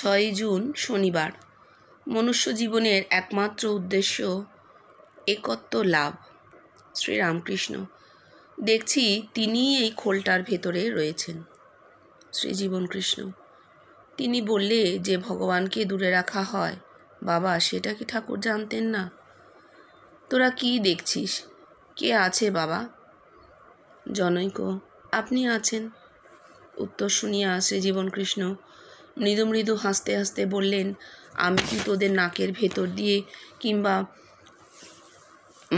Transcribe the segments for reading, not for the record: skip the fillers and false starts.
6 June শনিবার। মনুষ্য জীবনের একমাত্র উদ্দেশ্য একত্ব লাভ। শ্রীরামকৃষ্ণ। দেখছি তিনি এই খোলটার ভেতরে রয়েছেন। শ্রীজীবন কৃষ্ণ। তিনি বললে যে ভগবানকে দূরে রাখা হয়, বাবা সেটা কি ঠাকুর জানতেন না? তোরা কি দেখছিস? কে আছে বাবা? জনৈক। আপনি আছেন। উত্তর শুনিয়া শ্রীজীবন কৃষ্ণ মৃদু মৃদু হাসতে হাসতে বললেন, আমি কি তোদের নাকের ভেতর দিয়ে কিংবা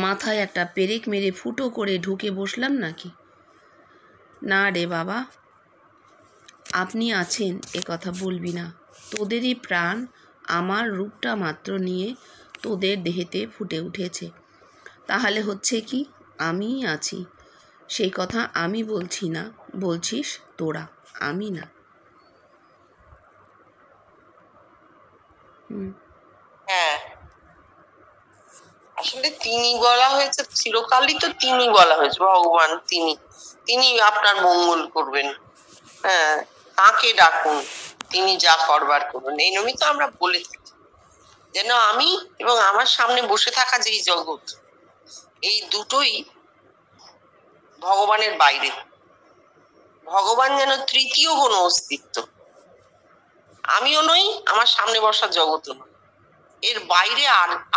মাথায় একটা পেরেক মেরে ফুটো করে ঢুকে বসলাম নাকি? না রে বাবা, আপনি আছেন এ কথা বলবি না। তোদেরই প্রাণ আমার রূপটা মাত্র নিয়ে তোদের দেহেতে ফুটে উঠেছে। তাহলে হচ্ছে কি, আমিই আছি। সেই কথা আমি বলছি না, বলছিস তোরা, আমি না। হ্যাঁ, আসলে তিনি বলা হয়েছে, চিরকালই তো তিনি বলা হয়েছে, ভগবান তিনি, তিনি আপনার মঙ্গল করবেন। হ্যাঁ, তাকে ডাকুন, তিনি যা করবার করবেন, এই নমি তো আমরা বলে থাকি। যেন আমি এবং আমার সামনে বসে থাকা যেই জগৎ, এই দুটোই ভগবানের বাইরে। ভগবান যেন তৃতীয় কোনো অস্তিত্ব, আমিও নই, আমার সামনে বসা জগৎও নয়, এর বাইরে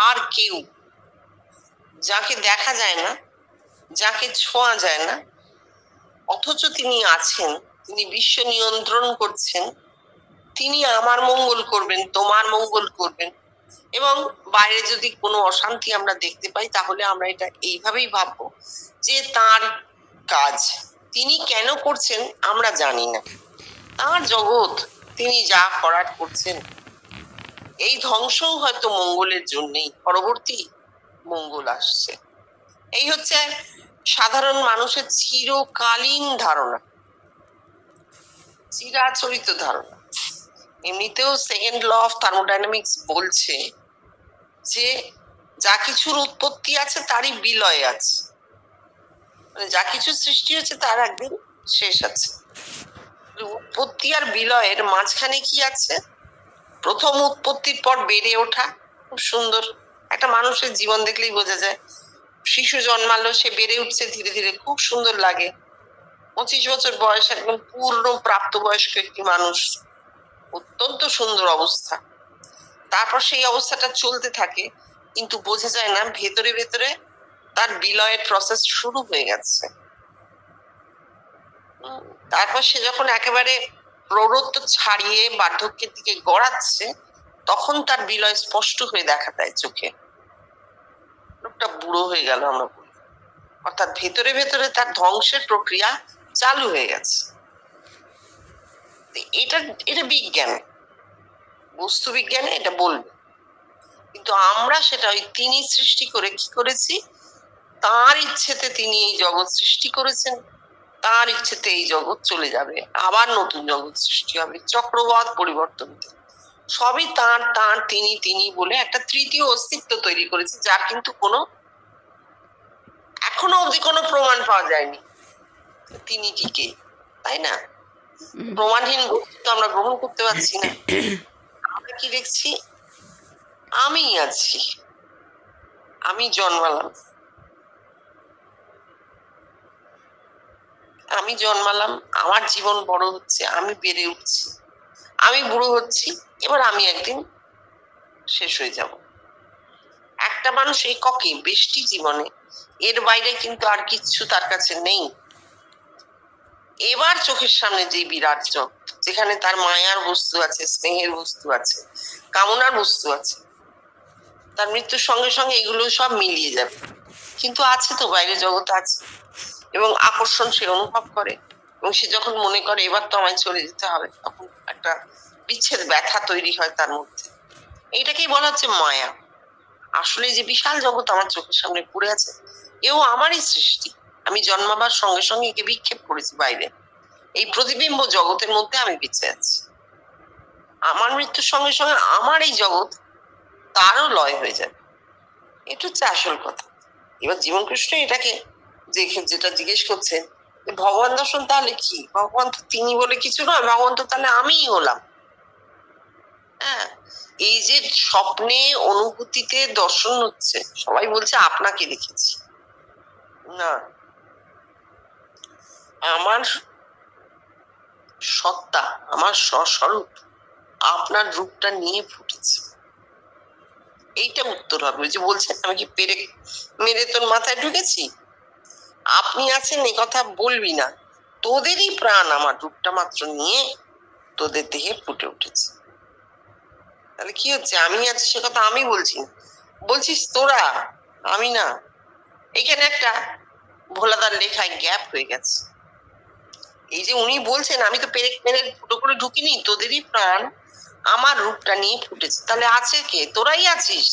আর কেউ, যাকে দেখা যায় না, যাকে ছোঁয়া যায় না, অথচ তিনি আছেন, তিনি বিশ্ব নিয়ন্ত্রণ করছেন, তিনি আমার মঙ্গল করবেন, তোমার মঙ্গল করবেন। এবং বাইরে যদি কোনো অশান্তি আমরা দেখতে পাই, তাহলে আমরা এটা এইভাবেই ভাববো যে তার কাজ, তিনি কেন করছেন আমরা জানি না, তার জগৎ, তিনি যা করার করছেন। এই ধ্বংসও হয়তো মঙ্গলের জন্যই, পরবর্তী মঙ্গল আসছে। এই হচ্ছে সাধারণ মানুষের চিরকালীন ধারণা, চিরাচরিত ধারণা। এমনিতেও সেকেন্ড ল অফ থার্মোডাইনামিক্স বলছে যে যা কিছুর উৎপত্তি আছে তারই বিলয় আছে, মানে যা কিছু সৃষ্টি হচ্ছে তার একদিন শেষ আছে। উৎপত্তি আর বিলয়ের মাঝখানে কি আছে? প্রথম উৎপত্তির পর বেড়ে ওঠা, খুব সুন্দর। একটা মানুষের জীবন দেখলেই বোঝা যায়, শিশু জন্মালো, সে বেড়ে উঠছে ধীরে ধীরে, খুব সুন্দর লাগে। 25 বছর বয়স, একদম পূর্ণ প্রাপ্তবয়স্ক একটি মানুষ, অত্যন্ত সুন্দর অবস্থা। তারপর সেই অবস্থাটা চলতে থাকে, কিন্তু বোঝা যায় না ভেতরে ভেতরে তার বিলয়ের প্রসেস শুরু হয়ে গেছে। তারপর সে যখন একেবারে প্রৌঢ়ত্ব ছাড়িয়ে বার্ধক্যের দিকে গড়াচ্ছে, তখন তার বিলয় স্পষ্ট হয়ে দেখা দেয় চোখে, লোকটা বুড়ো হয়ে গেল আমরা বলি। অর্থাৎ ভেতরে ভেতরে তার ধ্বংসের প্রক্রিয়া চালু হয়ে গেছে। এটা এটা বিজ্ঞান, বস্তু বিজ্ঞানে এটা বলবে। কিন্তু আমরা সেটা ওই তিনি সৃষ্টি করে কি করেছি, তার ইচ্ছেতে তিনি এই জগৎ সৃষ্টি করেছেন, তার ইচ্ছেতে এই জগৎ চলে যাবে, আবার নতুন জগৎ সৃষ্টি হবে, চক্রবাত পরিবর্তন। সবই তার তার তিনি তিনি বলে একটা তৃতীয় অস্তিত্ব তৈরি করেছে, যার কিন্তু কোনো এখনো অবধি কোনো প্রমাণ পাওয়া যায়নি তিনি টিকে, তাই না? প্রমাণহীন বস্তু আমরা গ্রহণ করতে পারছি না। আমরা কি দেখছি? আমি আছি, আমি জন্মালাম, আমি জন্মালাম, আমার জীবন বড় হচ্ছে, আমি বেড়ে উঠছি, আমি বুড়ো হচ্ছি, এবার আমি একদিন শেষ হয়ে যাব। একটা মানুষ এককে বেষ্টি জীবনে, এর বাইরে কিন্তু আর কিচ্ছু তার কাছে নেই। এবার চোখের সামনে যে বিরাট জগৎ, যেখানে তার মায়ার বস্তু আছে, স্নেহের বস্তু আছে, কামনার বস্তু আছে, তার মৃত্যুর সঙ্গে সঙ্গে এগুলো সব মিলিয়ে যাবে। কিন্তু আছে তো, বাইরে জগৎ আছে, এবং আকর্ষণ সে অনুভব করে, এবং সে যখন মনে করে এবার তো আমায় চলে যেতে হবে, তখন একটা বিচ্ছেদ ব্যথা তৈরি হয় তার মধ্যে। এইটাকেই বলা হচ্ছে মায়া। আসলে যে বিশাল জগৎ আমার চোখের সামনে পড়ে আছে, এও আমারই সৃষ্টি। আমি জন্মাবার সঙ্গে সঙ্গে একে বিক্ষেপ করেছি বাইরে, এই প্রতিবিম্ব জগতের মধ্যে আমি বেঁচে আছি। আমার মৃত্যুর সঙ্গে সঙ্গে আমার এই জগৎ তারও লয় হয়ে যাবে। এটা হচ্ছে আসল কথা। এবার জীবনকৃষ্ণ এটাকে যেটা জিজ্ঞেস করছেন, ভগবান দর্শন তাহলে কি? ভগবান তো তিনি বলে কিছু নয়, ভগবান তো তাহলে আমিই হলাম। হ্যাঁ, এই যে স্বপ্নে অনুভূতিতে দর্শন হচ্ছে, সবাই বলছে আপনাকে দেখেছি, না, আমার সত্তা, আমার স্বস্বরূপ আপনার রূপটা নিয়ে ফুটেছে। এইটা উত্তর হবে। যে বলছেন আমি কি পেরে মেরে তোর মাথায় ঢুকেছি, আপনি আছেন এই কথা বলবি না, তোদেরই প্রাণ আমার রূপটা মাত্র নিয়ে তোদের দেহে ফুটে উঠেছে। তাহলে কি হচ্ছে, আমি আছি সে কথা আমি বলছি না, বলছিস তোরা, আমি না। এইখানে একটা ভোলাদার লেখায় গ্যাপ হয়ে গেছে। এই যে উনি বলছেন আমি তো পেরেক মেরে ফুটো করে ঢুকিনি, তোদেরই প্রাণ আমার রূপটা নিয়ে ফুটেছে, তাহলে আছে কে? তোরাই আছিস।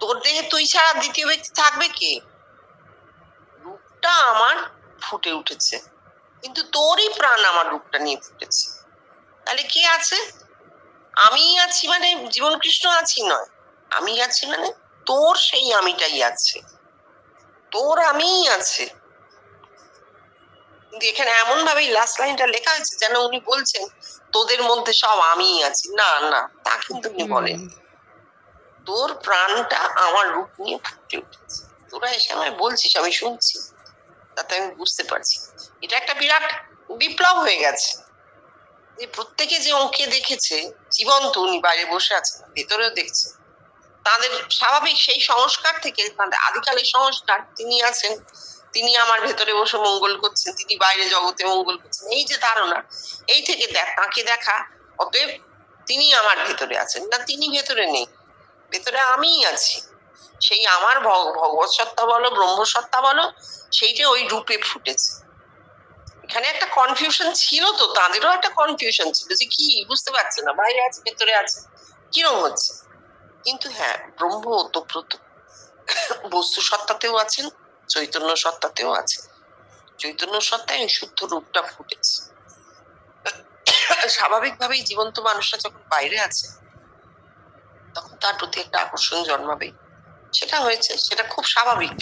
তোর দেহে তুই ছাড়া দ্বিতীয় ব্যক্তি থাকবে কে? রূপটা আমার ফুটে উঠেছে, কিন্তু তোরই প্রাণ আমার রূপটা নিয়ে ফুটেছে, তাহলে কে আছে? আমি আছি মানে জীবন কৃষ্ণ আছি নয়, আমি আছি মানে তোর সেই আমিটাই আছে, তোর আমিই আছে। কিন্তু এখানে এমন ভাবে লাস্ট লাইনটা লেখা হয়েছে যেন উনি বলছেন তোদের মধ্যে সব আমিই আছি। না না, তা কিন্তু উনি বলেন, তোর প্রাণটা আমার রূপ নিয়ে ফুটে উঠেছে। তোরা এসে আমায় বলছিস, আমি শুনছি, তাতে আমি বুঝতে পারছি এটা একটা বিরাট বিপ্লব হয়ে গেছে। যে প্রত্যেকে যে ওকে দেখেছে জীবন্ত, উনি বাইরে বসে আছেন, ভেতরেও দেখছে, তাদের স্বাভাবিক সেই সংস্কার থেকে, তাদের আদিকালের সংস্কার, তিনি আছেন, তিনি আমার ভেতরে বসে মঙ্গল করছেন, তিনি বাইরে জগতে মঙ্গল করছেন, এই যে ধারণা, এই থেকে তাকে দেখা, অতএব তিনি আমার ভেতরে আছেন না, তিনি ভেতরে নেই, ভেতরে আমিই আছি। সেই আমার ভগবত সত্তা বলো, ব্রহ্ম সত্তা বলো, সেইটা ওই রূপে ফুটেছে। এখানে একটা কনফিউশন ছিল, তো তাদেরও একটা কনফিউশন ছিল যে কি বুঝতে পারছে না, বাইরে আছে ভেতরে আছে, কিরম হচ্ছে। কিন্তু হ্যাঁ, ব্রহ্ম ওতপ্রোত বস্তু সত্তাতেও আছেন, চৈতন্য সত্তাতেও আছেন, চৈতন্য সত্তায় শুদ্ধ রূপটা ফুটেছে। স্বাভাবিকভাবেই জীবন্ত মানুষরা যখন বাইরে আছে তখন তার প্রতি একটা আকর্ষণ জন্মাবে, সেটা হয়েছে, সেটা খুব স্বাভাবিক,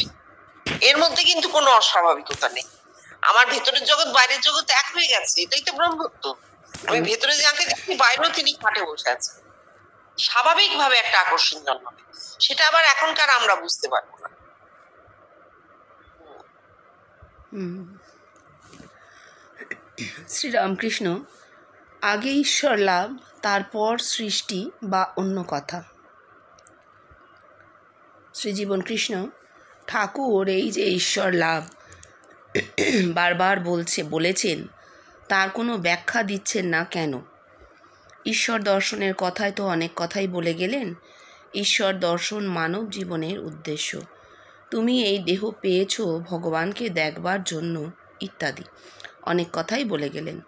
এর মধ্যে কিন্তু কোনো অস্বাভাবিকতা নেই। আমার ভেতরের জগৎ বাইরের জগৎ এক হয়ে গেছে, এটাই তো ব্রহ্মত্ব। আমি ভেতরে যাকে দেখি বাইরেও তিনি খাটে বসে আছেন, স্বাভাবিকভাবে একটা আকর্ষণ জন্মাবে, সেটা আবার এখনকার আমরা বুঝতে পারবো না। শ্রীরামকৃষ্ণ, আগে ঈশ্বর লাভ, তারপর সৃষ্টি বা অন্য কথা। শ্রীজীবন কৃষ্ণ ঠাকুর এই যে ঈশ্বর লাভ বারবার বলেছেন, তার কোনো ব্যাখ্যা দিচ্ছেন না কেন? ঈশ্বর দর্শনের কথায় তো অনেক কথাই বলে গেলেন। ঈশ্বর দর্শন মানব জীবনের উদ্দেশ্য, তুমি এই দেহ পেয়েছ ভগবানকে দেখবার জন্য, ইত্যাদি অনেক কথাই বলে গেলেন।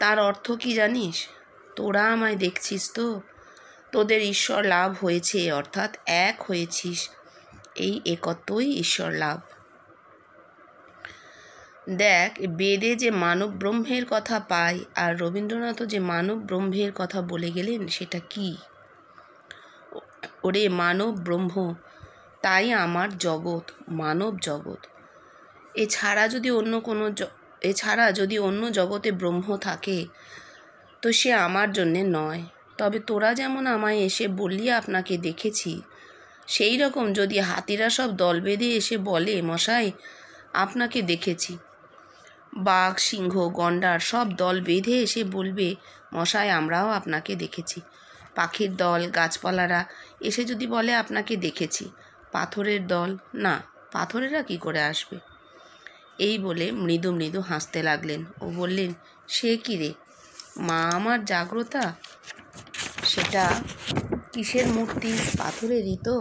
তার অর্থ কি জানিস? তোরা আমায় দেখছিস তো, তোদের ঈশ্বর লাভ হয়েছে, অর্থাৎ এক হয়েছিস, এই একত্বই ঈশ্বর লাভ। দেখ, বেদে যে মানব ব্রহ্মের কথা পাই, আর রবীন্দ্রনাথও যে মানব ব্রহ্মের কথা বলে গেলেন, সেটা কি? ওরে মানব ব্রহ্ম, তাই আমার জগৎ, মানব জগৎ। এছাড়া যদি অন্য জগতে ব্রহ্ম থাকে তো সে আমার জন্যে নয়। তবে তোরা যেমন আমায় এসে বললি আপনাকে দেখেছি, সেই রকম যদি হাতিরা সব দল বেঁধে এসে বলে মশাই আপনাকে দেখেছি, বাঘ সিংহ গন্ডার সব দল বেঁধে এসে বলবে মশাই আমরাও আপনাকে দেখেছি, পাখির দল গাছপালারা এসে যদি বলে আপনাকে দেখেছি, পাথরের দল, না, পাথরেরা কি করে আসবে? এই বলে মৃদু মৃদু হাসতে লাগলেন ও বললেন, সে কি রে মা আমার জাগ্রতা, সেটা কিসের মূর্তি, পাথরেরই তো।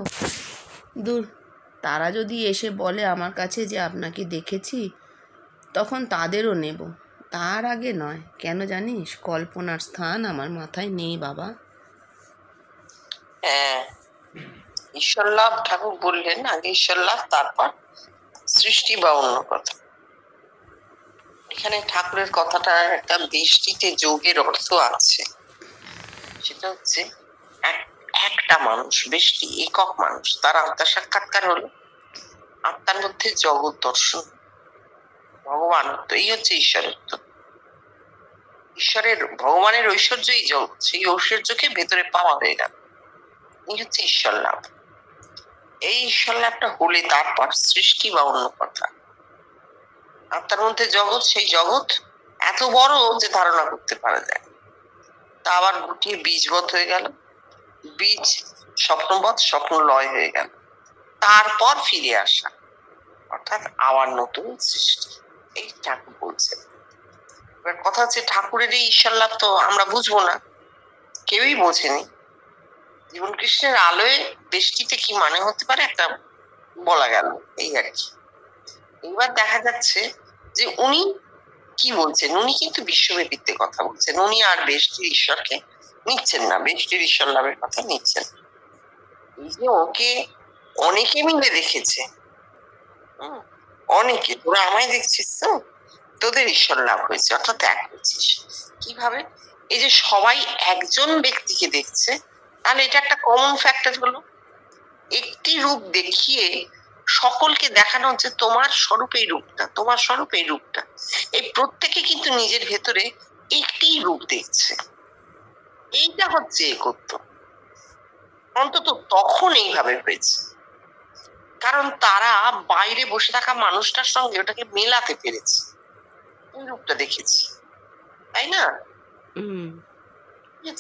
দূর, তারা যদি এসে বলে আমার কাছে যে আপনাকে দেখেছি, তখন তাদেরও নেব, তার আগে নয়। কেন জানিস, কল্পনার স্থান আমার মাথায় নেই বাবা। হ্যাঁ, ঈশ্বর লাভ ঠাকুর বললেন, আগে ঈশ্বর লাভ তারপর সৃষ্টি বা অন্য কথা। এখানে ঠাকুরের কথাটা একটা বেষ্টিতে যোগের অর্থ আছে, সেটা হচ্ছে একটা মানুষ, বেষ্টি একক মানুষ, তার আত্মা সাক্ষাৎকার হলো, আত্মার মধ্যে জগৎ দর্শন, ভগবানত্ব, এই হচ্ছে ঈশ্বরত্ব। ঈশ্বরের ভগবানের ঐশ্বর্যই জগৎ, সেই ঐশ্বর্যকে ভেতরে পাওয়া হয়ে গেল, এই হচ্ছে ঈশ্বর লাভ। এই ঈশ্বর লাভটা হলে তারপর সৃষ্টি বা অন্য কথা। আত্মার মধ্যে জগৎ, সেই জগৎ এত বড় যে ধারণা করতে পারা যায়। তা আবার গুটিয়ে বীজবৎ হয়ে গেল, বীজ স্বপ্নবৎ, স্বপ্ন লয় হয়ে গেল, তারপর ফিরে আসা, অর্থাৎ আবার নতুন সৃষ্টি। এই ঠাকুর বলছেন। এবার কথা হচ্ছে, ঠাকুরের এই ঈশ্বর লাভ তো আমরা বুঝবো না, কেউই বোঝেনি। জীবন কৃষ্ণের আলোয় বেষ্টিতে কি মানে হতে পারে একটা বলা গেল, এই আর কি। এবার দেখা যাচ্ছে যে উনি কি বলছেন, উনি কিন্তু বিশ্বব্যাপীতে কথা বলছেন, উনি আর বেষ্টির ঈশ্বরকে নিচ্ছেন না, বেষ্টির ঈশ্বর লাভের কথা নিচ্ছেন। এই যে ওকে অনেকে মিলে দেখেছে, অনেকে, তোরা আমায় দেখছিস তো, তোদের ঈশ্বর লাভ হয়েছে, অর্থাৎ এক হয়েছিস। কিভাবে? এই যে সবাই একজন ব্যক্তিকে দেখছে, তাহলে এটা একটা কমন ফ্যাক্টর হলো। একটি রূপ দেখিয়ে সকলকে দেখানো হচ্ছে তোমার স্বরূপ এই রূপটা, তোমার স্বরূপ এই রূপটা। এই প্রত্যেকে কিন্তু নিজের ভেতরে একটি রূপ দেখছে। এইটা হচ্ছে একত্ব। অন্তত তখন এইভাবে হয়েছে, কারণ তারা বাইরে বসে থাকা মানুষটার সঙ্গে ওটাকে মেলাতে পেরেছে, এই রূপটা দেখেছি, তাই না?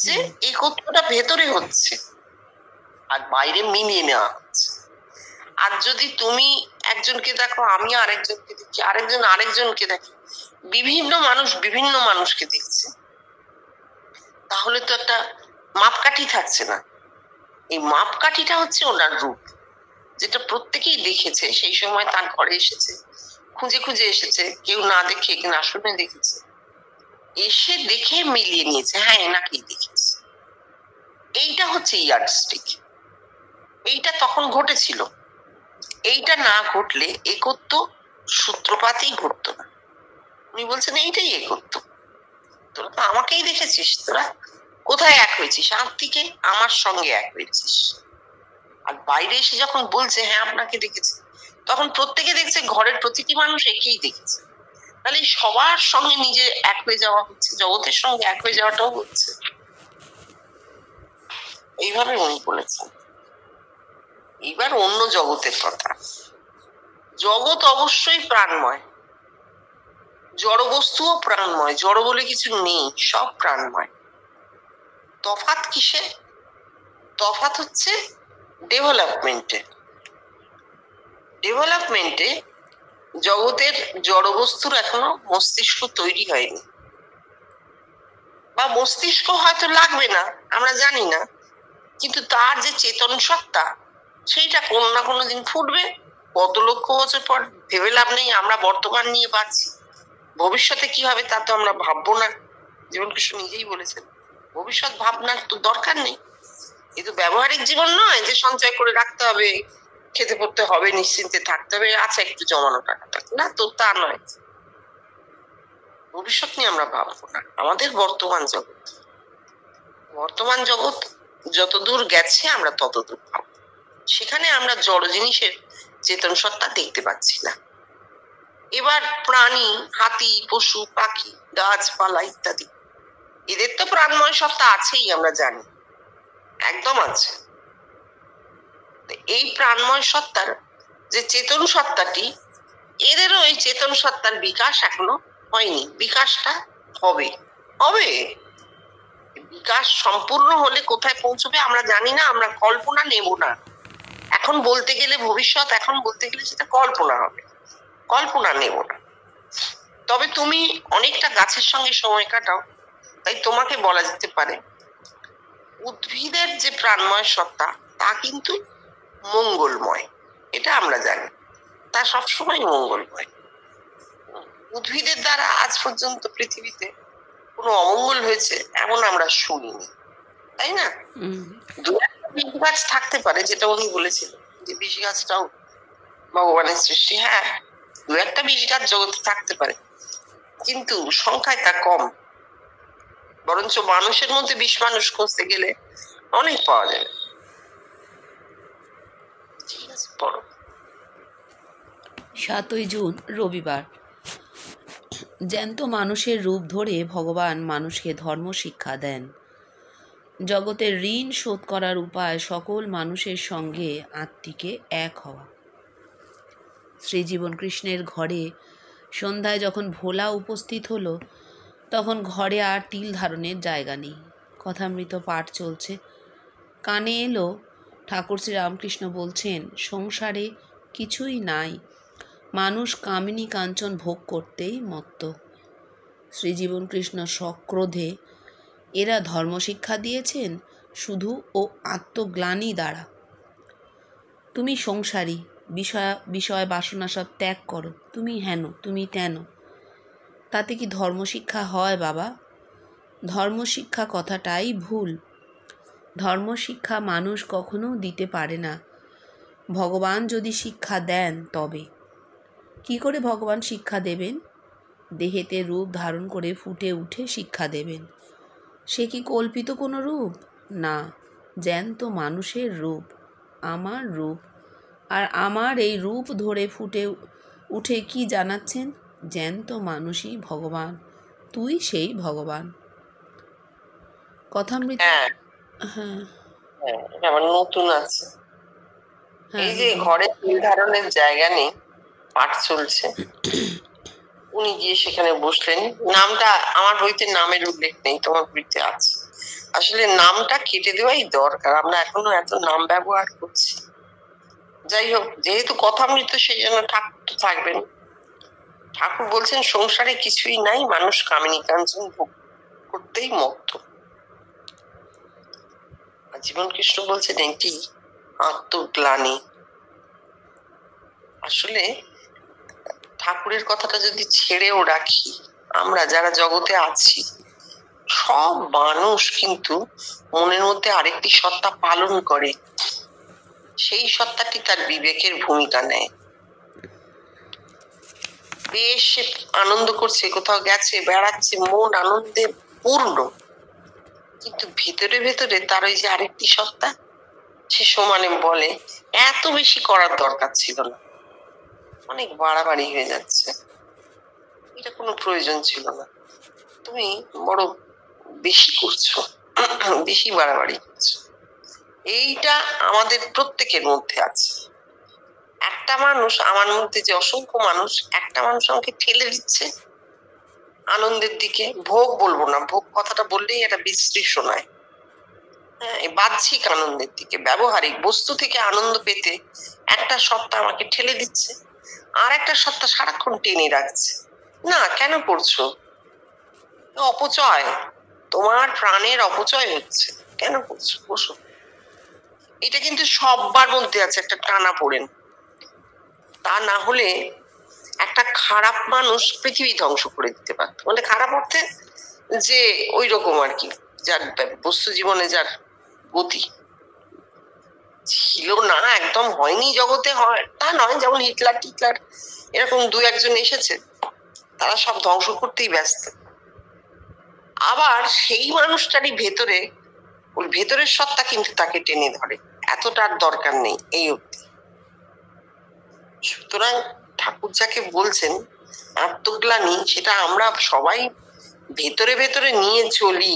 যে একত্বটা ভেতরে হচ্ছে আর বাইরে মিলিয়ে নেওয়া হচ্ছে। আর যদি তুমি একজনকে দেখো, আমি আরেকজনকে দেখি, আরেকজন আরেকজনকে দেখি, বিভিন্ন মানুষ বিভিন্ন মানুষকে দেখছে, তাহলে তো একটা মাপকাঠি থাকছে না। এই মাপকাঠিটা হচ্ছে ওনার রূপ, যেটা প্রত্যেকেই দেখেছে, সেই সময় তার ঘরে এসেছে, খুঁজে খুঁজে এসেছে, কেউ না দেখে না শুনে দেখেছে, এসে দেখে মিলিয়ে নিয়েছে, হ্যাঁ এনাকেই দেখেছে। এইটা হচ্ছে ইয়ার্ডস্টিক। এইটা তখন ঘটেছিল। এইটা না ঘটলে একত্ব সূত্রপাতই ঘটতো না। উনি বলছেন এইটাই একত্ব। তোরা তো আমাকেই দেখেছিস, তোরা কোথায় এক হয়েছিস? আত্মিকে আমার সঙ্গে এক হয়েছিস। আর বাইরে এসে যখন বলছে হ্যাঁ আপনাকে দেখেছি, তখন প্রত্যেকে দেখছে ঘরের প্রতিটি মানুষ একেই দেখেছে। তাহলে সবার সঙ্গে নিজে এক হয়ে যাওয়া হচ্ছে, জগতের সঙ্গে এক হয়ে যাওয়াটাও হচ্ছে। এইভাবে উনি বলেছেন। এইবার অন্য জগতের কথা। জগৎ অবশ্যই প্রাণময়, জড় বস্তুও প্রাণময়, জড় বলে কিছু নেই, সব প্রাণময়। তফাৎ কিসে? তফাৎ হচ্ছে ডেভেলপমেন্টে। ডেভেলপমেন্টে জগতের জড় বস্তুর এখনো মস্তিষ্ক তৈরি হয়নি, বা মস্তিষ্ক হয়তো লাগবে না, আমরা জানি না, কিন্তু তার যে চেতন সত্তা, সেইটা কোনো না কোনো দিন ফুটবে। কত লক্ষ বছর পর ভেবে লাভ নেই, আমরা বর্তমান নিয়ে বাঁচছি, ভবিষ্যতে কি হবে তা তো আমরা ভাববো না। জীবন কৃষ্ণ নিজেই বলেছেন ভবিষ্যৎ ভাবনার তো দরকার নেই। কিন্তু ব্যবহারিক জীবন নয় যে সঞ্চয় করে রাখতে হবে, খেতে পড়তে হবে, নিশ্চিন্তে থাকতে হবে, আচ্ছা একটু জমানো টাকাটা, না তো তা নয়। ভবিষ্যৎ নিয়ে আমরা ভাববো না, আমাদের বর্তমান জগৎ, বর্তমান জগৎ যতদূর গেছে আমরা ততদূর ভাববো। সেখানে আমরা জড় জিনিসের চেতন সত্তা দেখতে পাচ্ছি না। এবার প্রাণী, হাতি, পশু, পাখি, গাছপালা ইত্যাদি, এদের তো প্রাণময় সত্তা আছেই, আমরা জানি, একদম আছে। এই প্রাণময় সত্তার যে চেতন সত্তাটি, এদেরও এই চেতন সত্তার বিকাশ এখনো হয়নি। বিকাশটা হবে, হবে। বিকাশ সম্পূর্ণ হলে কোথায় পৌঁছবে আমরা জানি না, আমরা কল্পনা নেব না। এখন বলতে গেলে ভবিষ্যৎ, এখন বলতে গেলে সেটা কল্পনা হবে, কল্পনা নেব না। তবে তুমি অনেকটা গাছের সঙ্গে সময় কাটাও, তাই তোমাকে বলা যেতে পারে উদ্ভিদের যে প্রাণময় সত্তা তা কিন্তু মঙ্গলময়, এটা আমরা জানি, তা সবসময় মঙ্গলময়। উদ্ভিদের দ্বারা আজ পর্যন্ত পৃথিবীতে কোনো অমঙ্গল হয়েছে এমন আমরা শুনিনি, তাই না? দু একটা বিষ গাছ থাকতে পারে, যেটা উনি বলেছিলেন যে বিষ গাছটাও ভগবানের সৃষ্টি। হ্যাঁ, দু একটা বিষ গাছ জগতে থাকতে পারে, কিন্তু সংখ্যায় তা কম। বরঞ্চ মানুষের মধ্যে বিষ মানুষ খুঁজতে গেলে অনেক পাওয়া যাবে। ঠিক আছে, পড়ো। 7ই জুন রবিবার। জ্যান্ত মানুষের রূপ ধরে ভগবান মানুষকে ধর্ম শিক্ষা দেন। জগতের ঋণ শোধ করার উপায় সকল মানুষের সঙ্গে আত্মিকে এক হওয়া। শ্রীজীবন কৃষ্ণের ঘরে সন্ধ্যায় যখন ভোলা উপস্থিত হলো, তখন ঘরে আর তিল ধারণের জায়গা নেই। কথামৃত পাঠ চলছে। কানে এলো ঠাকুর শ্রীরামকৃষ্ণ বলছেন, সংসারে কিছুই নাই, মানুষ কামিনী কাঞ্চন ভোগ করতেই মত্ত। শ্রীজীবন কৃষ্ণ সক্রোধে এরা ধর্মশিক্ষা দিয়েছেন শুধু ও আত্মগ্লানি দ্বারা। তুমি সংসারী, বিষয় বাসনা সব ত্যাগ করো, তুমি হেন তুমি তেন। তাতে কি ধর্মশিক্ষা হয় বাবা? ধর্মশিক্ষা কথাটাই ভুল। ধর্মশিক্ষা মানুষ কখনো দিতে পারে না। ভগবান যদি শিক্ষা দেন তবে। কি করে ভগবান শিক্ষা দেবেন? দেহেতে রূপ ধারণ করে ফুটে উঠে শিক্ষা দেবেন। সে কি কল্পিত কোনো রূপ? না, জ্যান্ত মানুষের রূপ, আমার রূপ। আর আমার এই রূপ ধরে ফুটে উঠে কি জানাচ্ছেন? জ্যান্ত মানুষই ভগবান, তুই সেই ভগবান। কথামৃত। হ্যাঁ হ্যাঁ হ্যাঁ, এটা আমার নতুন আছে। হ্যাঁ এই যে ঘরে তিল ধারণের জায়গা নেই, পাঠ চলছে, উনি গিয়ে সেখানে বসলেন। নামটা আমার বইতে নামের উল্লেখ নেই, তোমার বইতে আছে। আসলে নামটা কেটে দেওয়াই দরকার, আমরা এখনো এত নাম ব্যবহার করছি। যাই হোক, যেহেতু কথামৃত সেই জন্য ঠাকুর তো থাকবেন। ঠাকুর বলছেন সংসারে কিছুই নাই, মানুষ কামিনী কাঞ্চন ভোগ করতেই মত্ত। জীবন কৃষ্ণ বলছেন এটি আত্মগ্লানি। আসলে ঠাকুরের কথাটা যদি ছেড়েও রাখি, আমরা যারা জগতে আছি সব মানুষ কিন্তু মনের মধ্যে আরেকটি সত্তা পালন করে। সেই সত্তাটি তার বিবেকের ভূমিকা নেয়। বেশ আনন্দ করছে, কোথাও গেছে, বেড়াচ্ছে, মন আনন্দে পূর্ণ, কিন্তু ভেতরে ভেতরে তার ওই যে আরেকটি সত্তা, সে সমানে বলে এত বেশি করার দরকার ছিল না, অনেক বাড়াবাড়ি হয়ে যাচ্ছে, এটা কোনো প্রয়োজন ছিল না, তুমি বড় বেশি করছো, বেশি বাড়াবাড়ি করছো। এইটা আমাদের প্রত্যেকের মধ্যে আছে। একটা মানুষ, আমার মধ্যে যে অসংখ্য মানুষ, একটা মানুষ আমাকে ঠেলে দিচ্ছে আনন্দের দিকে। ভোগ বলবো না, ভোগ কথাটা বললেই এটা বিশ্রী শোনায়। হ্যাঁ, বাহ্যিক আনন্দের দিকে, ব্যবহারিক বস্তু থেকে আনন্দ পেতে একটা সত্তা আমাকে ঠেলে দিচ্ছে, আর একটা সত্তা সারাক্ষণ টেনে রাখছে। না, কেন করছো? অপচয়, তোমার প্রাণের অপচয় হচ্ছে, কেন করছো? বসো। এটা কিন্তু সবার মধ্যে আছে একটা টানা পড়েন। তা না হলে একটা খারাপ মানুষ পৃথিবী ধ্বংস করে দিতে পারত। মানে খারাপ অর্থে যে ওই রকম আর কি, যার বস্তু জীবনে যার গতি ছিল না, একদম হয়নি জগতে, হয় তা নয়। যেমন হিটলার টিটলার এরকম দু একজন এসেছে, তারা সব ধ্বংস করতেই ব্যস্ত। আবার সেই মানুষটারই ভেতরে, ওই ভেতরের সত্তা কিন্তু তাকে টেনে ধরে, এতটার দরকার নেই এই অবধি। সুতরাং ঠাকুর যাকে বলছেন আত্মগ্লানি, সেটা আমরা সবাই ভেতরে ভেতরে নিয়ে চলি।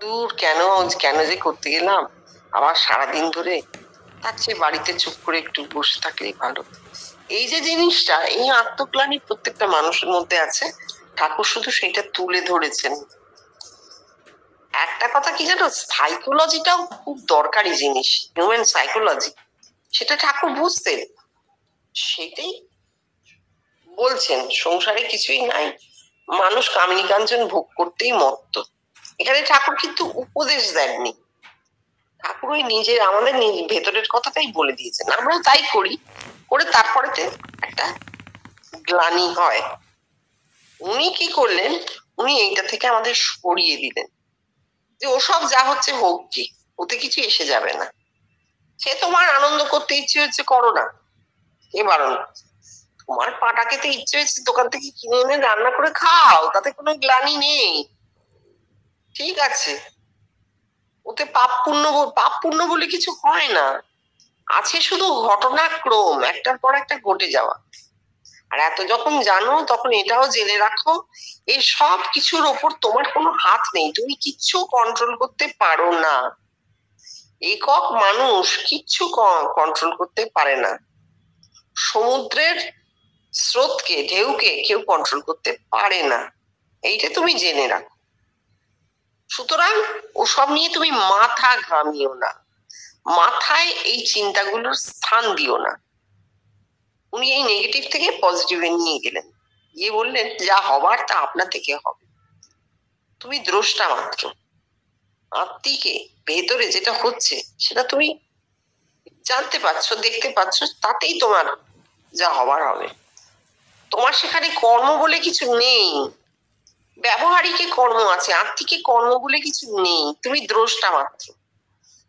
দূর, কেন কেন যে করতে গেলাম আবার সারাদিন ধরে, তার চেয়ে বাড়িতে চুপ করে একটু বসে থাকলেই ভালো। এই যে জিনিসটা, এই আত্মগ্লানি প্রত্যেকটা মানুষের মধ্যে আছে, ঠাকুর শুধু সেটা তুলে ধরেছেন। একটা কথা কি জানো, সাইকোলজিটাও খুব দরকারি জিনিস, হিউম্যান সাইকোলজি, সেটা ঠাকুর বুঝতেন। সেটাই বলছেন সংসারে কিছুই নাই, মানুষ কামিনী কাঞ্চন ভোগ করতেই মত্ত। এখানে ঠাকুর কিন্তু উপদেশ দেননি, ঠাকুর ওই নিজের আমাদের ভেতরের কথাটাই বলে দিয়েছেন। আমরা তাই করি, করে তারপরেতে একটা গ্লানি হয়। উনি কি করলেন, উনি এইটা থেকে আমাদের সরিয়ে দিলেন যে ওসব যা হচ্ছে হোক, কি ওতে কিছু এসে যাবে না, সে তোমার আনন্দ করতে ইচ্ছে হচ্ছে করো না, কে বারণ? তোমার পাটা খেতে ইচ্ছে হয়েছে, দোকান থেকে কিনে এনে রান্না করে খাও, তাতে কোনো গ্লানি নেই, ঠিক আছে। ওতে পাপ পুণ্য বলে কিছু হয় না, আছে শুধু ঘটনাক্রম একটার পর একটা ঘটে যাওয়া। আর এত যখন জানো তখন এটাও জেনে রাখো, এই সব কিছুর ওপর তোমার কোনো হাত নেই, তুমি কিচ্ছু কন্ট্রোল করতে পারো না। একক মানুষ কিচ্ছু কন্ট্রোল করতে পারে না। সমুদ্রের স্রোতকে, ঢেউকে কেউ কন্ট্রোল করতে পারে না, এইটা তুমি জেনে রাখো। সুতরাং ওসব নিয়ে তুমি মাথা ঘামিও না, মাথায় এই চিন্তাগুলোর স্থান দিও না। উনি এই নেগেটিভ থেকে পজিটিভে নিয়ে গেলেন, গিয়ে বললেন যা হবার তা আপনা থেকে হবে, তুমি দ্রষ্টা মাত্র। আত্মিকে ভেতরে যেটা হচ্ছে সেটা তুমি জানতে পারছো, দেখতে পাচ্ছ, তাতেই তোমার যা হবার হবে। তোমার সেখানে কর্ম বলে কিছু নেই, ব্যবহারিকে কর্ম আছে, আত্মিকে কর্ম বলে কিছু নেই, তুমি দ্রষ্টা মাত্র।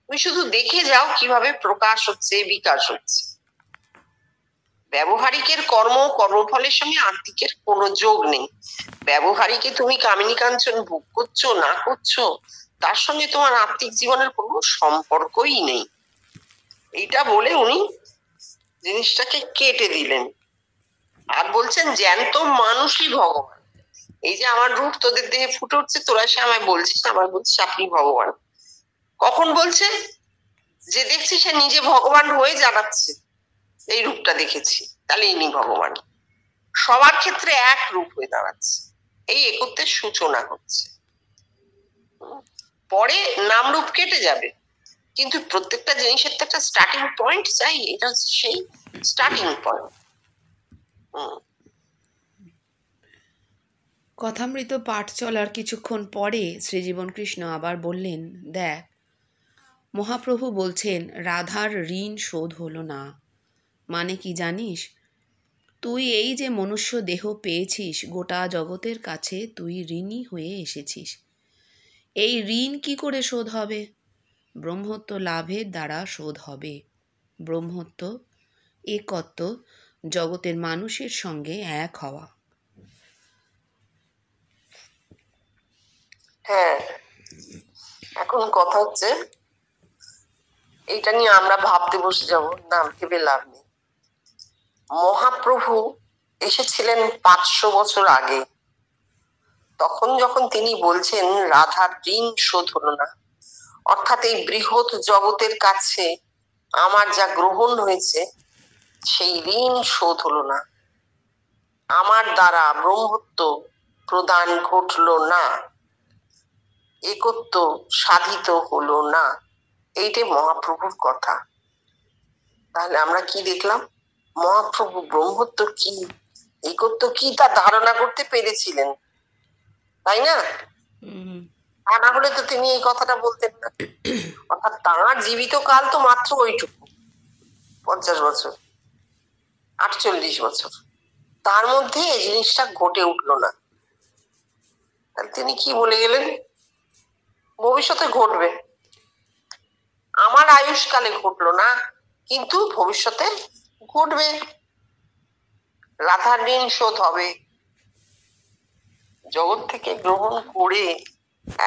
তুমি শুধু দেখে যাও কিভাবে প্রকাশ হচ্ছে, বিকাশ হচ্ছে। ব্যবহারিকের কর্মফলের সঙ্গে আত্মিকের কোনো যোগ নেই। ব্যবহারিকে তুমি কামিনী কাঞ্চন ভোগ করছো না করছো, তার সঙ্গে তোমার আত্মিক জীবনের কোনো সম্পর্কই নেই। এইটা বলে উনি জিনিসটাকে কেটে দিলেন, আর বলছেন জ্যান্ত মানুষই ভগবান। এই যে আমার রূপ তোদের দেহে ফুটে উঠছে, তোরা সে আমায় বলছিস, আমার বলছিস আপনি ভগবান। কখন বলছে? যে দেখছি সে নিজে ভগবান হয়ে জানাচ্ছে এই রূপটা দেখেছি, তাহলে ইনি ভগবান। সবার ক্ষেত্রে এক রূপ হয়ে দাঁড়াচ্ছে, এই একত্বের সূচনা হচ্ছে। পরে নাম রূপ কেটে যাবে, কিন্তু প্রত্যেকটা জিনিসের তো একটা স্টার্টিং পয়েন্ট চাই, এটা হচ্ছে সেই স্টার্টিং পয়েন্ট। কথামৃত পাঠ চলার কিছুক্ষণ পরে শ্রীজীবন কৃষ্ণ আবার বললেন, দেখ, মহাপ্রভু বলছেন রাধার ঋণ শোধ হলো না। মানে কি জানিস? তুই এই যে মনুষ্য দেহ পেয়েছিস, গোটা জগতের কাছে তুই ঋণী হয়ে এসেছিস। এই ঋণ কি করে শোধ হবে? ব্রহ্মত্ব লাভের দ্বারা শোধ হবে। ব্রহ্মত্ব, একত্ব, জগতের মানুষের সঙ্গে এক হওয়া। হ্যাঁ, এখন কথা হচ্ছে এইটা নিয়ে আমরা ভাবতে বসে যাব না, ভেবে লাভ নেই। মহাপ্রভু এসেছিলেন 500 বছর আগে, তখন যখন তিনি বলছেন রাধার ঋণ শোধ হলো না, অর্থাৎ এই বৃহৎ জগতের কাছে আমার যা গ্রহণ হয়েছে সেই ঋণ শোধ হলো না, আমার দ্বারা ব্রহ্মত্ব প্রদান ঘটলো না, একত্ব সাধিত হলো না, এইটাই মহাপ্রভুর কথা। তাহলে আমরা কি দেখলাম? মহাপ্রভু ব্রহ্মত্ব কি, একত্ব কি তা ধারণা করতে পেরেছিলেন, তাই না? তা না হলে তো তিনি এই কথাটা বলতেন না। অর্থাৎ তাঁর জীবিত কাল তো মাত্র ওইটুকু, 50 বছর, 48 বছর, তার মধ্যে এই জিনিসটা ঘটে উঠলো না। তিনি কি বলে গেলেন? ভবিষ্যতে ঘটবে, আমার আয়ুষ্কালে ঘটলো না, কিন্তু ভবিষ্যতে ঘটবে, রাধার ঋণ শোধ হবে। জগৎ থেকে গ্রহণ করে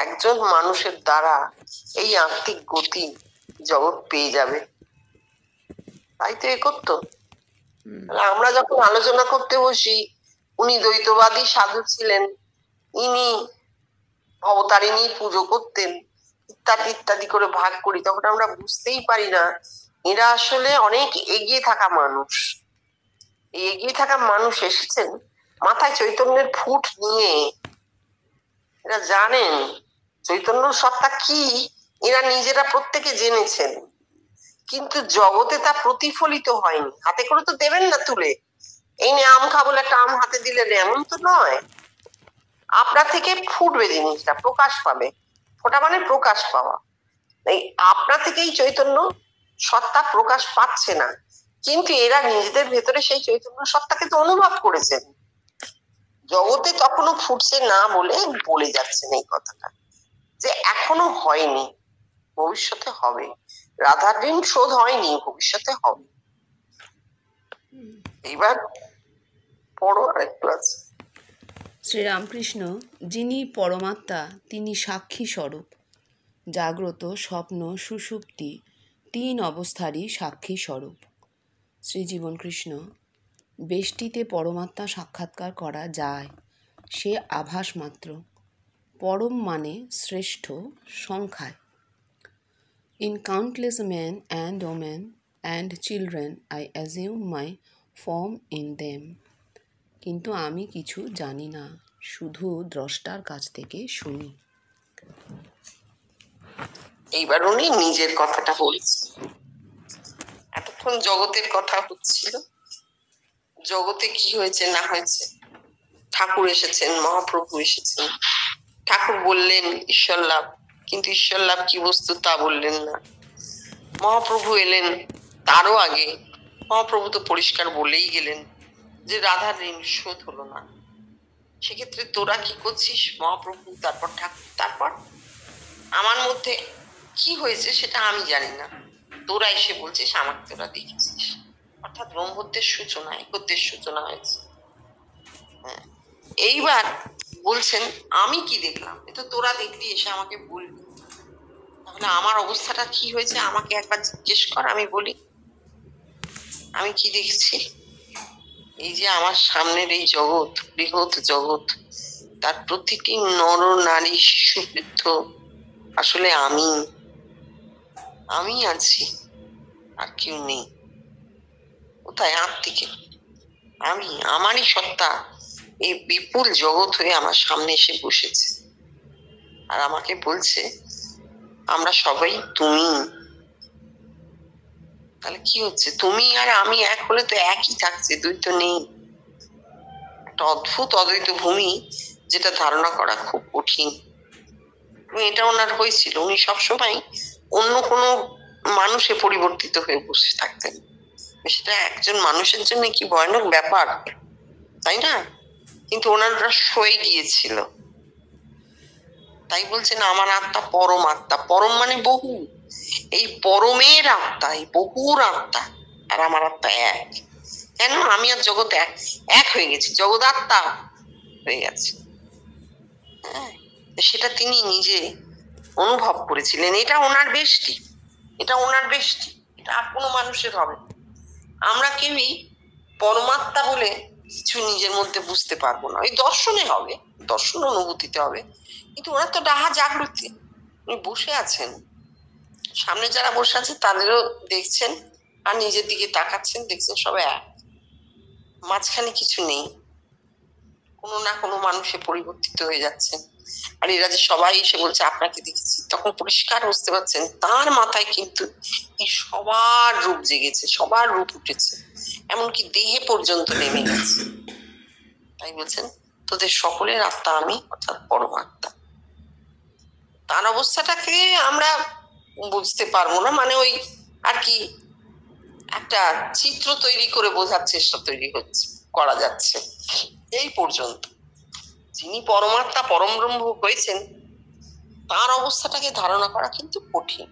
একজন মানুষের দ্বারা এই আত্মিক গতি জগৎ পেয়ে যাবে, তাই তো একত্ব। আমরা যখন আলোচনা করতে বসি, উনি দ্বৈতবাদী সাধু ছিলেন, ইনি অবতারিণী পুজো করতেন, ইত্যাদি ইত্যাদি করে ভাগ করি, তখন আমরা বুঝতেই পারি না এরা আসলে অনেক এগিয়ে থাকা মানুষ। এই এগিয়ে থাকা মানুষ এসেছেন মাথায় চৈতন্যের ফুট নিয়ে, এরা জানেন চৈতন্য সত্তা কি, এরা নিজেরা প্রত্যেকে জেনেছেন, কিন্তু জগতে তা প্রতিফলিত হয়নি। হাতে করে তো দেবেন না তুলে, এই নিয়ে আম খাবো, একটা আম হাতে দিলেন, এমন তো নয়। আপনার থেকে ফুটবে, জিনিসটা প্রকাশ পাবে। ফোটা মানে প্রকাশ পাওয়া। এই আপনা থেকেই চৈতন্য সত্তা প্রকাশ পাচ্ছে না, কিন্তু এরা নিজেদের ভেতরে সেই চৈতন্য সত্তাকে তো অনুভব করেছেন। জগতে তখনও ফুটছে না বলে বলে যাচ্ছেন এই কথাটা, যে এখনো হয়নি, ভবিষ্যতে হবে। রাধার ঋণ শোধ হয়নি, ভবিষ্যতে হবে। এইবার পড়ো আরেকটু আছে। শ্রীরামকৃষ্ণ, যিনি পরমাত্মা, তিনি সাক্ষী স্বরূপ। জাগ্রত, স্বপ্ন, সুষুপ্তি 3 অবস্থারই সাক্ষী স্বরূপ। শ্রীজীবন কৃষ্ণ বেষ্টিতে পরমাত্মা সাক্ষাৎকার করা যায়, সে আভাস মাত্র। পরম মানে শ্রেষ্ঠ সংখ্যায়। In countless men and women and children, I assume my form in them. কিন্তু আমি কিছু জানি না, শুধু দ্রষ্টার কাছ থেকে শুনি। এইবার উনি নিজের কথাটা বলছেন। এতক্ষণ জগতের কথা হচ্ছিল, জগতে কি হয়েছে না হয়েছে, ঠাকুর এসেছেন, মহাপ্রভু এসেছেন, ঠাকুর বললেন ঈশ্বর লাভ, কিন্তু ঈশ্বর লাভ কি বস্তু তা বললেন না। মহাপ্রভু এলেন, তারও আগে মহাপ্রভু তো পরিষ্কার বলেই গেলেন যে রাধার ঋণ শোধ হলো না। সেক্ষেত্রে তোরা কি করছিস? মহাপ্রভু, তারপর ঠাকুর, তারপর আমার মধ্যে কি হয়েছে সেটা আমি জানি না, তোরা এসে বলছিস আমাকে তোরা দেখেছিস। অর্থাৎ ব্রহ্মত্বের সূচনা, একত্বের সূচনা হয়েছে। হ্যাঁ, এইবার বলছেন আমি কি দেখলাম, এ তো তোরা দেখলি, এসে আমাকে বলবি। তাহলে আমার অবস্থাটা কি হয়েছে আমাকে একবার জিজ্ঞেস কর, আমি বলি আমি কি দেখছি। এই যে আমার সামনের এই জগৎ, বৃহৎ জগৎ, তার প্রতিটি নর নারী শিশু বৃদ্ধ আসলে আমি আছি, আর কেউ নেই। কোথায়? আত্মিকে আমি, আমারই সত্তা এই বিপুল জগৎ হয়ে আমার সামনে এসে বসেছে আর আমাকে বলছে আমরা সবাই তুমি। তাহলে কি হচ্ছে? তুমি আর আমি এক হলে তো একই থাকছে, দুই তো নেই। একটা অদ্ভুত অদ্বৈত ভূমি, যেটা ধারণা করা খুব কঠিন। এটা ওনার হয়েছিল, উনি সবসময় অন্য কোনো মানুষে পরিবর্তিত হয়ে বসে থাকতেন। সেটা একজন মানুষের জন্য কি ভয়ানক ব্যাপার, তাই না? কিন্তু ওনারা সয়ে গিয়েছিল। তাই বলছেন আমার আত্মা পরম আত্মা। পরম মানে বহু, এই পরমের আত্মা, এই বহুর আত্মা আর আমার আত্মা এক। কেন? আমি আর জগৎ এক হয়ে গেছি, জগৎ আত্মা হয়ে গেছে। হ্যাঁ, সেটা তিনি নিজে অনুভব করেছিলেন। এটা ওনার বেষ্টি, এটা ওনার বেষ্টি, এটা আর কোনো মানুষের হবে। আমরা কেউই পরমাত্মা বলে কিছু নিজের মধ্যে বুঝতে পারবো না। ওই দর্শনে হবে, দর্শন অনুভূতিতে হবে। কিন্তু ওরা তো ডাহা জাগৃতি, উনি বসে আছেন, সামনে যারা বসে আছে তাদেরও দেখছেন আর নিজের দিকে তাকাচ্ছেন, দেখছেন সবাই এক, মাঝখানে কিছু নেই। কোনো না কোনো মানুষে পরিবর্তিত হয়ে যাচ্ছেন। আর এরা যে সবাই এসে বলছে আপনাকে দেখেছি, তখন পরিষ্কার বুঝতে পারছেন তার মাথায় কিন্তু এই সবার রূপ জেগেছে, সবার রূপ উঠেছে, এমনকি দেহে পর্যন্ত নেমে গেছে। তাই বলছেন তোদের সকলের আত্মা আমি, অর্থাৎ পরমাত্মা। তার অবস্থাটাকে আমরা বুঝতে পারবো না, মানে ওই আর কি একটা চিত্র তৈরি করে বোঝার চেষ্টা করা যাচ্ছে এই পর্যন্ত। যিনি পরমাত্মা পরম ব্রহ্ম হয়েছেন তার অবস্থাটাকে ধারণা করা কিন্তু কঠিন।